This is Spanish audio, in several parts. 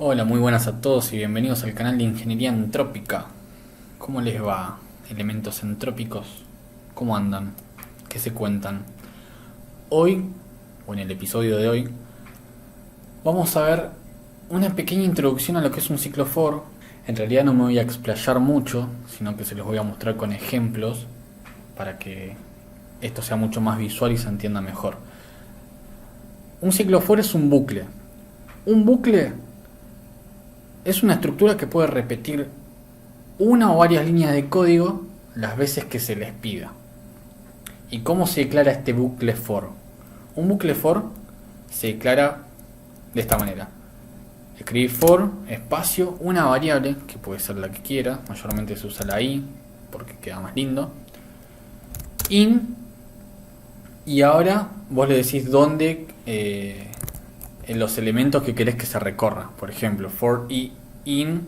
Hola, muy buenas a todos y bienvenidos al canal de Ingeniería Entrópica. ¿Cómo les va, elementos entrópicos? ¿Cómo andan? ¿Qué se cuentan? Hoy, o en el episodio de hoy, vamos a ver una pequeña introducción a lo que es un ciclo for. En realidad no me voy a explayar mucho, sino que se los voy a mostrar con ejemplos para que esto sea mucho más visual y se entienda mejor. Un ciclo for es un bucle. Un bucle es una estructura que puede repetir una o varias líneas de código las veces que se les pida. ¿Y cómo se declara este bucle for? Un bucle for se declara de esta manera. Escribir for, espacio, una variable, que puede ser la que quiera, mayormente se usa la i, porque queda más lindo, in, y ahora vos le decís dónde en los elementos que querés que se recorra. Por ejemplo, for i in,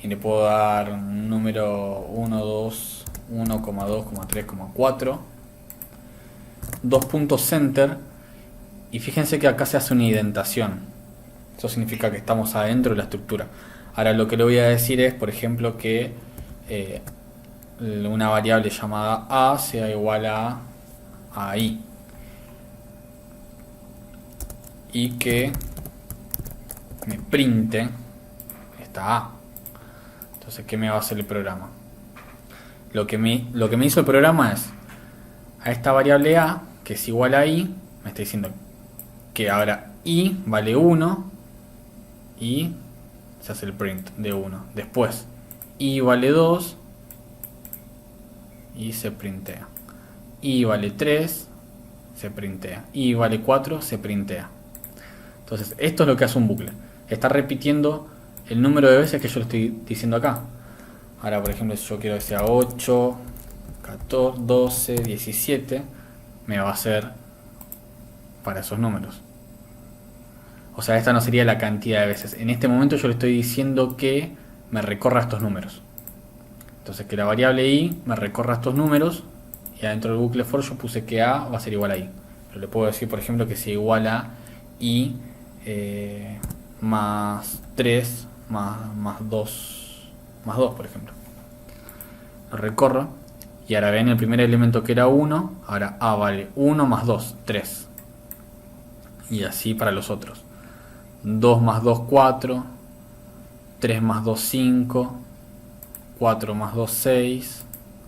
y le puedo dar un número 1, 2, 1,2, 3, 4, 2 puntos center, y fíjense que acá se hace una indentación. Eso significa que estamos adentro de la estructura. Ahora lo que le voy a decir es, por ejemplo, que una variable llamada a sea igual a i, y que me printe esta a. Entonces, ¿qué me va a hacer el programa? Lo que me hizo el programa es, a esta variable a, que es igual a i, me está diciendo que ahora i vale 1 y se hace el print de 1. Después, i vale 2 y se printea. I vale 3, se printea. I vale 4, se printea. Entonces, esto es lo que hace un bucle. Está repitiendo el número de veces que yo lo estoy diciendo acá. Ahora, por ejemplo, si yo quiero que sea 8, 14, 12, 17, me va a hacer para esos números. O sea, esta no sería la cantidad de veces. En este momento yo le estoy diciendo que me recorra estos números. Entonces, que la variable i me recorra estos números, y adentro del bucle for yo puse que a va a ser igual a i. Pero le puedo decir, por ejemplo, que sea igual a i más 3 más 2, por ejemplo. Lo recorro, y ahora ven el primer elemento que era 1, ahora a vale 1 más 2, 3. Y así para los otros. 2 más 2, 4, 3 más 2, 5, 4 más 2, 6,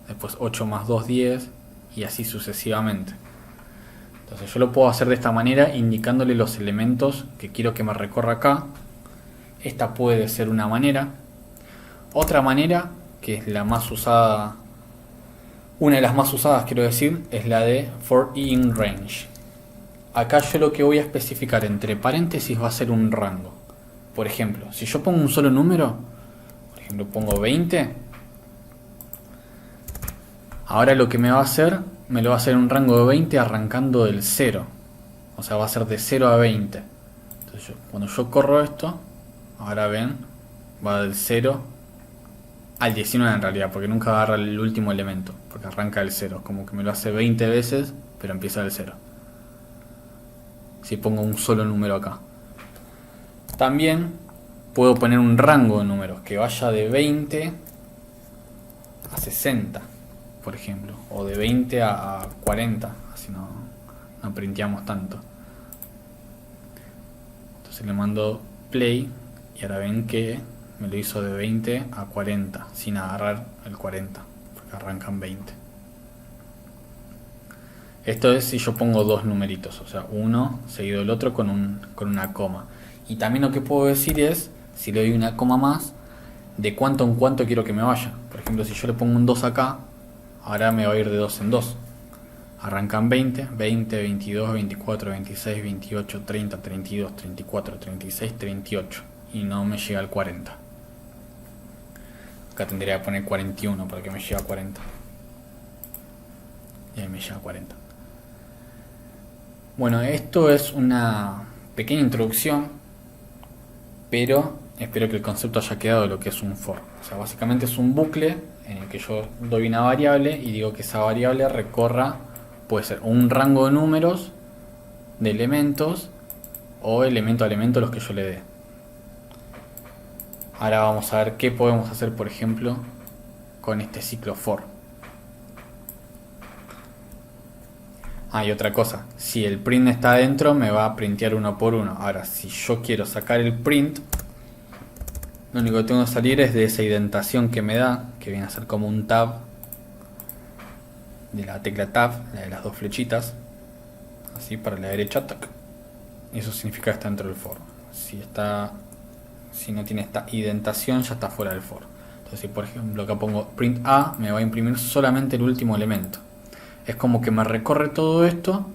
después 8 más 2, 10, y así sucesivamente. Entonces yo lo puedo hacer de esta manera, indicándole los elementos que quiero que me recorra acá. Esta puede ser una manera. Otra manera, que es la más usada, una de las más usadas quiero decir, es la de for in range. Acá yo lo que voy a especificar entre paréntesis va a ser un rango. Por ejemplo, si yo pongo un solo número, por ejemplo pongo 20, ahora lo que me va a hacer, me lo va a hacer un rango de 20 arrancando del 0. O sea, va a ser de 0 a 20. Entonces cuando yo corro esto, ahora ven, va del 0 al 19 en realidad, porque nunca agarra el último elemento, porque arranca del 0. Como que me lo hace 20 veces, pero empieza del 0. Si pongo un solo número acá. También puedo poner un rango de números que vaya de 20 a 60, por ejemplo, o de 20 a 40, así no printeamos tanto. Entonces le mando play y ahora ven que me lo hizo de 20 a 40 sin agarrar el 40, porque arrancan 20. Esto es si yo pongo dos numeritos, o sea, uno seguido del otro con una coma. Y también lo que puedo decir es, si le doy una coma más, de cuánto en cuánto quiero que me vaya. Por ejemplo, si yo le pongo un 2 acá, ahora me va a ir de 2 en 2. Arrancan 20, 20, 22, 24, 26, 28, 30, 32, 34, 36, 38. Y no me llega al 40. Acá tendría que poner 41 para que me llegue a 40. Y ahí me llega a 40. Bueno, esto es una pequeña introducción, pero espero que el concepto haya quedado de lo que es un for. O sea, básicamente es un bucle en el que yo doy una variable y digo que esa variable recorra, puede ser un rango de números, de elementos, o elemento a elemento los que yo le dé. Ahora vamos a ver qué podemos hacer, por ejemplo, con este ciclo for. Y otra cosa, si el print está adentro me va a printear uno por uno. Ahora, si yo quiero sacar el print, lo único que tengo que salir es de esa indentación que me da, que viene a ser como un tab, de la tecla tab, la de las dos flechitas, así para la derecha, tac. Eso significa que está dentro del for. Si no tiene esta indentación, ya está fuera del for. Entonces, si por ejemplo acá pongo print A, me va a imprimir solamente el último elemento. Es como que me recorre todo esto,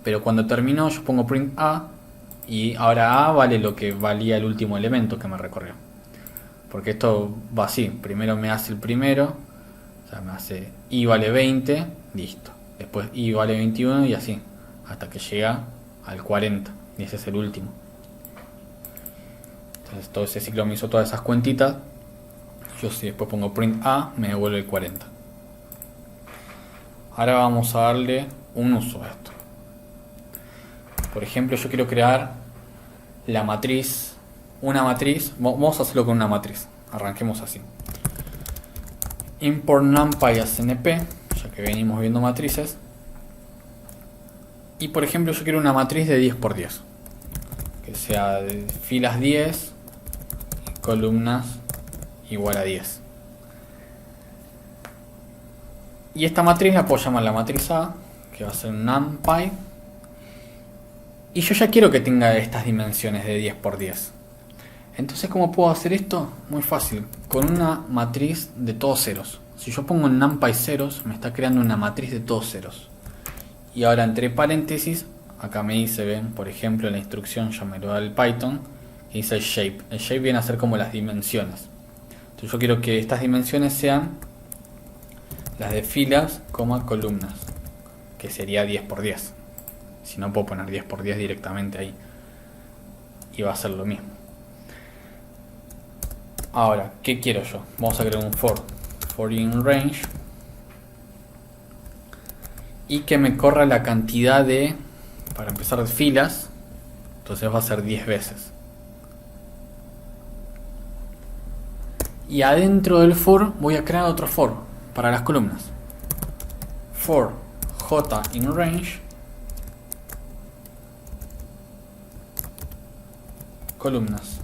pero cuando termino yo pongo print A y ahora A vale lo que valía el último elemento que me recorrió. Porque esto va así, primero me hace el primero, o sea, me hace I vale 20, listo. Después I vale 21 y así, hasta que llega al 40, y ese es el último. Entonces todo ese ciclo me hizo todas esas cuentitas. Yo si después pongo print A, me devuelve el 40. Ahora vamos a darle un uso a esto. Por ejemplo, yo quiero crear la matriz, una matriz. Vamos a hacerlo con una matriz. Arranquemos así. Import numpy a cnp, ya que venimos viendo matrices. Y por ejemplo, yo quiero una matriz de 10 por 10. Que sea de filas 10 y columnas igual a 10. Y esta matriz la puedo llamar la matriz A, que va a ser numpy. Y yo ya quiero que tenga estas dimensiones de 10 por 10. Entonces, ¿cómo puedo hacer esto? Muy fácil, con una matriz de todos ceros. Si yo pongo en numpy ceros, me está creando una matriz de todos ceros. Y ahora entre paréntesis, acá me dice, ven, por ejemplo, en la instrucción ya me lo da el Python, que dice el shape. El shape viene a ser como las dimensiones. Entonces yo quiero que estas dimensiones sean las de filas, columnas, que sería 10 por 10. Si no, puedo poner 10 por 10 directamente ahí y va a ser lo mismo. Ahora, ¿qué quiero yo? Vamos a crear un for in range, y que me corra la cantidad de, para empezar, de filas. Entonces va a ser 10 veces. Y adentro del for voy a crear otro for para las columnas. For j in range columnas.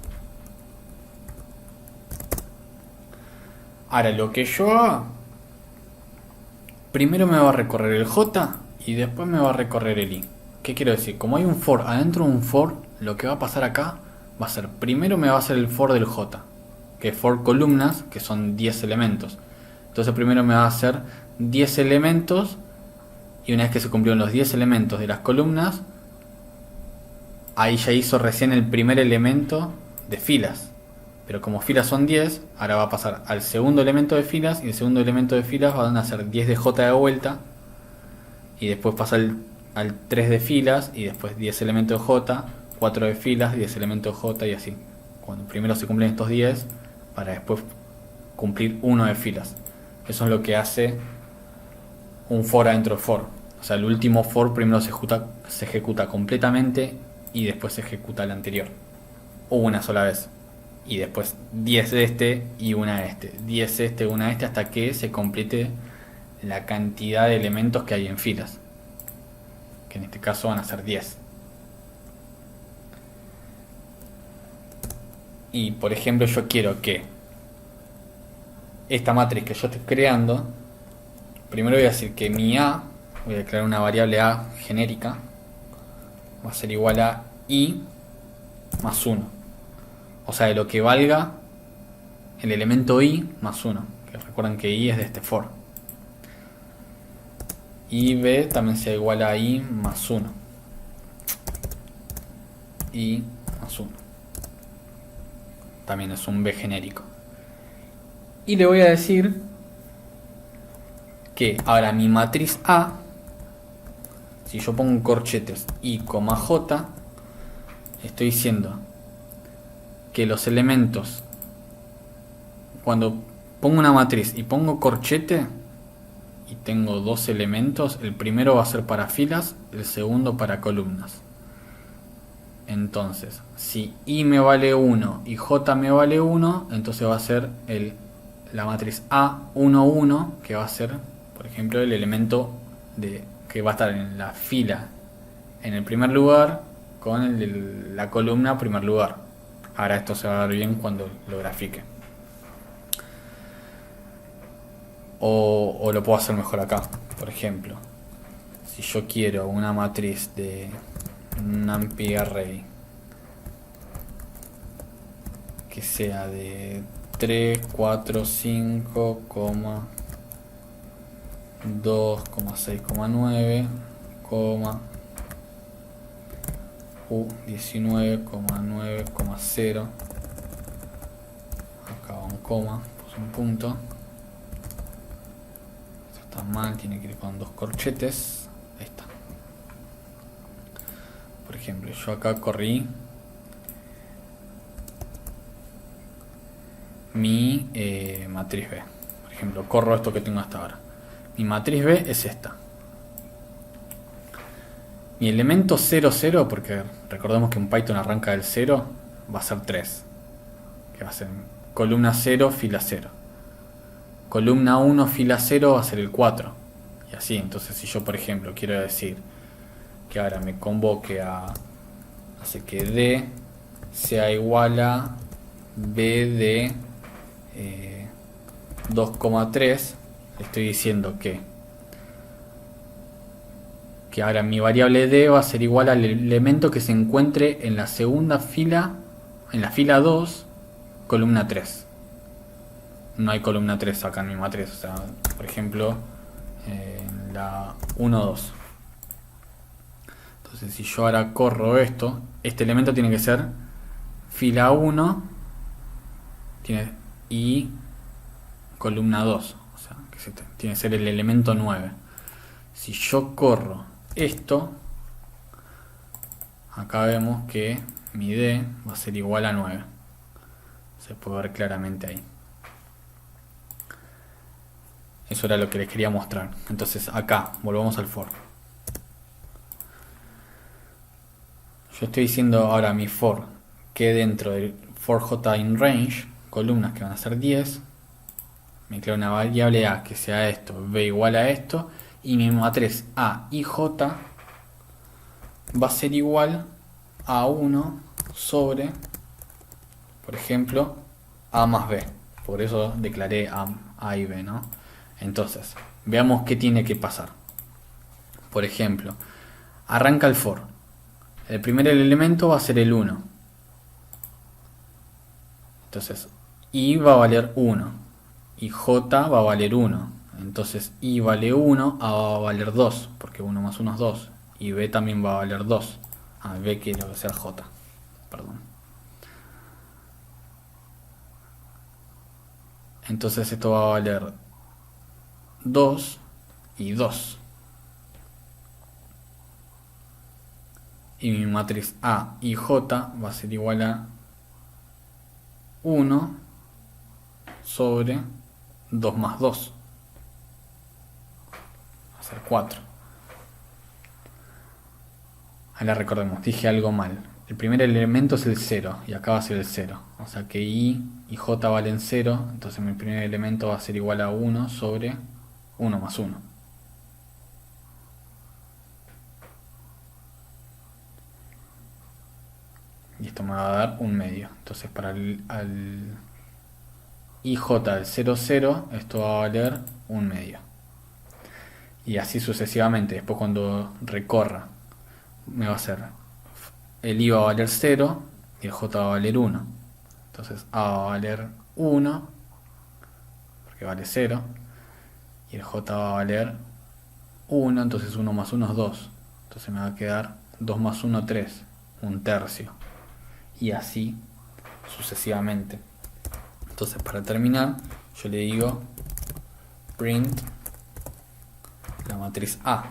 Ahora lo que yo haga, primero me va a recorrer el j y después me va a recorrer el i. ¿Qué quiero decir? Como hay un for adentro de un for, lo que va a pasar acá va a ser, primero me va a hacer el for del j, que es for columnas, que son 10 elementos. Entonces primero me va a hacer 10 elementos, y una vez que se cumplieron los 10 elementos de las columnas, ahí ya hizo recién el primer elemento de filas. Pero como filas son 10, ahora va a pasar al segundo elemento de filas, y el segundo elemento de filas van a ser 10 de j de vuelta, y después pasa al 3 de filas, y después 10 elementos de j, 4 de filas, 10 elementos de j, y así. Cuando primero se cumplen estos 10, para después cumplir 1 de filas. Eso es lo que hace un for adentro de for. O sea, el último for primero se ejecuta completamente y después se ejecuta el anterior. O una sola vez. Y después 10 de este y una de este. 10 de este, una de este, hasta que se complete la cantidad de elementos que hay en filas. Que en este caso van a ser 10. Y por ejemplo yo quiero que esta matriz que yo estoy creando, primero voy a decir que mi A, voy a crear una variable A genérica, va a ser igual a I más 1. O sea, de lo que valga el elemento I más 1. Que recuerden que I es de este for. Y B también sea igual a I más 1. I más 1. También es un B genérico. Y le voy a decir que ahora mi matriz A, si yo pongo corchetes I, J, estoy diciendo que los elementos, cuando pongo una matriz y pongo corchete y tengo dos elementos, el primero va a ser para filas, el segundo para columnas. Entonces, si I me vale 1 y J me vale 1, entonces va a ser la matriz A11, que va a ser, por ejemplo, el elemento que va a estar en la fila en el primer lugar con la columna primer lugar. Ahora esto se va a ver bien cuando lo grafique. O lo puedo hacer mejor acá. Por ejemplo, si yo quiero una matriz de NumPy Array que sea de 3, 4, 5, 2, 6,9, 19,9,0. Acá va un coma, puse un punto. Esto está mal, tiene que ir con dos corchetes. Ahí está. Por ejemplo, yo acá corrí mi matriz B. Por ejemplo, corro esto que tengo hasta ahora. Mi matriz B es esta. Mi elemento 0, 0, porque recordemos que en Python arranca del 0, va a ser 3. Que va a ser columna 0, fila 0. Columna 1, fila 0 va a ser el 4. Y así, entonces si yo por ejemplo quiero decir que ahora me convoque hace que D sea igual a B de 2,3, le estoy diciendo que ahora mi variable D va a ser igual al elemento que se encuentre en la segunda fila, en la fila 2, columna 3. No hay columna 3 acá en mi matriz, o sea, por ejemplo, en la 1, 2. Entonces si yo ahora corro esto, este elemento tiene que ser fila 1 y columna 2, o sea, que tiene que ser el elemento 9. Si yo corro esto, acá vemos que mi D va a ser igual a 9. Se puede ver claramente ahí. Eso era lo que les quería mostrar. Entonces acá, volvamos al for. Yo estoy diciendo ahora mi for que dentro del for j in range, columnas que van a ser 10, me creo una variable A que sea esto, B igual a esto, y mi matriz A y J va a ser igual a 1 sobre, por ejemplo, A más B. Por eso declaré A y B, ¿no? Entonces, veamos qué tiene que pasar. Por ejemplo, arranca el for. El primer elemento va a ser el 1. Entonces, I va a valer 1 y J va a valer 1. Entonces, I vale 1, A va a valer 2, porque 1 más 1 es 2. Y B también va a valer 2. B quiero ser J. Perdón. Entonces esto va a valer 2 y 2. Y mi matriz A y J va a ser igual a 1 sobre 2 más 2. Va a ser 4. Ahora recordemos, dije algo mal. El primer elemento es el 0 y acá va a ser el 0. O sea que I y J valen 0, entonces mi primer elemento va a ser igual a 1 sobre 1 más 1. Y esto me va a dar un medio. Entonces para al IJ del 0, 0, esto va a valer un medio. Y así sucesivamente. Después cuando recorra, me va a ser el I va a valer 0 y el J va a valer 1. Entonces A va a valer 1, porque vale 0. Y el J va a valer 1, entonces 1 más 1 es 2. Entonces me va a quedar 2 más 1, 3, un tercio. Y así sucesivamente. Entonces para terminar, yo le digo print la matriz A.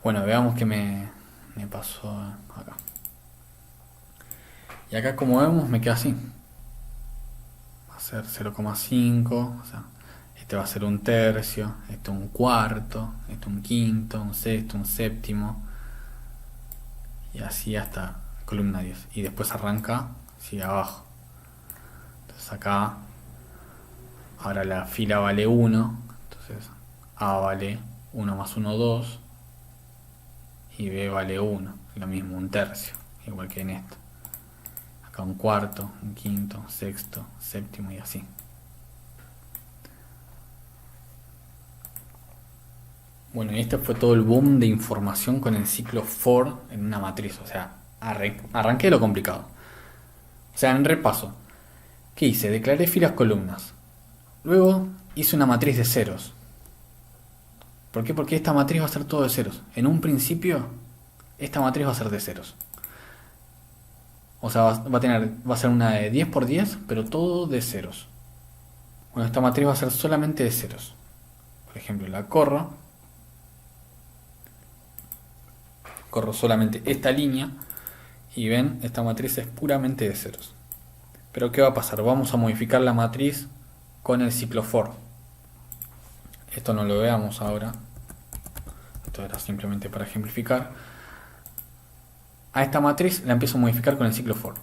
Bueno, veamos qué me pasó acá. Y acá como vemos me queda así. Va a ser 0,5. O sea, Este va a ser un tercio, este un cuarto, este un quinto, un sexto, un séptimo, y así hasta columna 10. Y después arranca, sigue abajo. Entonces acá, ahora la fila vale 1, entonces A vale 1 más 1, 2, y B vale 1, lo mismo, un tercio, igual que en esto. Acá un cuarto, un quinto, sexto, séptimo y así. Bueno, y este fue todo el boom de información con el ciclo for en una matriz. O sea, arranqué lo complicado. O sea, en repaso, ¿qué hice? Declaré filas columnas. Luego hice una matriz de ceros. ¿Por qué? Porque esta matriz va a ser todo de ceros. En un principio, esta matriz va a ser de ceros. O sea, va a ser una de 10 por 10, pero todo de ceros. Bueno, esta matriz va a ser solamente de ceros. Por ejemplo, la corro solamente esta línea y ven, esta matriz es puramente de ceros. Pero ¿qué va a pasar? Vamos a modificar la matriz con el ciclo for. Esto no lo veamos ahora. Esto era simplemente para ejemplificar. A esta matriz la empiezo a modificar con el ciclo for.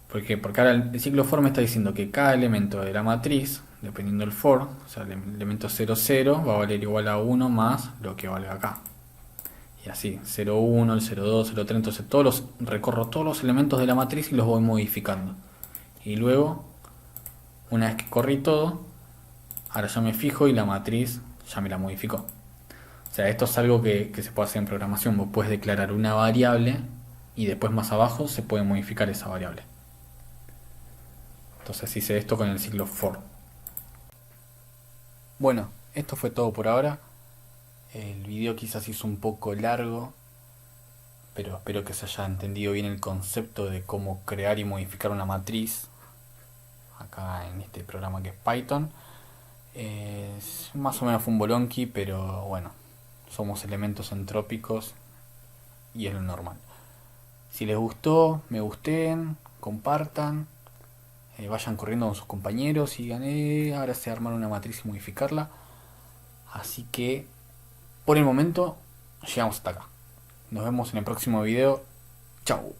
¿Por qué? Porque ahora el ciclo for me está diciendo que cada elemento de la matriz, dependiendo del for, o sea, el elemento 0, 0 va a valer igual a 1 más lo que vale acá. Y así, 0, 1, el 0, 2, 0, 3, entonces recorro todos los elementos de la matriz y los voy modificando. Y luego, una vez que corrí todo, ahora ya me fijo y la matriz ya me la modificó. O sea, esto es algo que se puede hacer en programación. Vos puedes declarar una variable y después más abajo se puede modificar esa variable. Entonces hice esto con el ciclo for. Bueno, esto fue todo por ahora. El video quizás hizo un poco largo, pero espero que se haya entendido bien el concepto de cómo crear y modificar una matriz acá en este programa que es Python. Más o menos fue un bolonqui, pero bueno, somos elementos entrópicos y es lo normal. Si les gustó, me gusten, compartan, vayan corriendo con sus compañeros y digan, ahora sé armar una matriz y modificarla. Así que por el momento llegamos hasta acá. Nos vemos en el próximo video. Chau.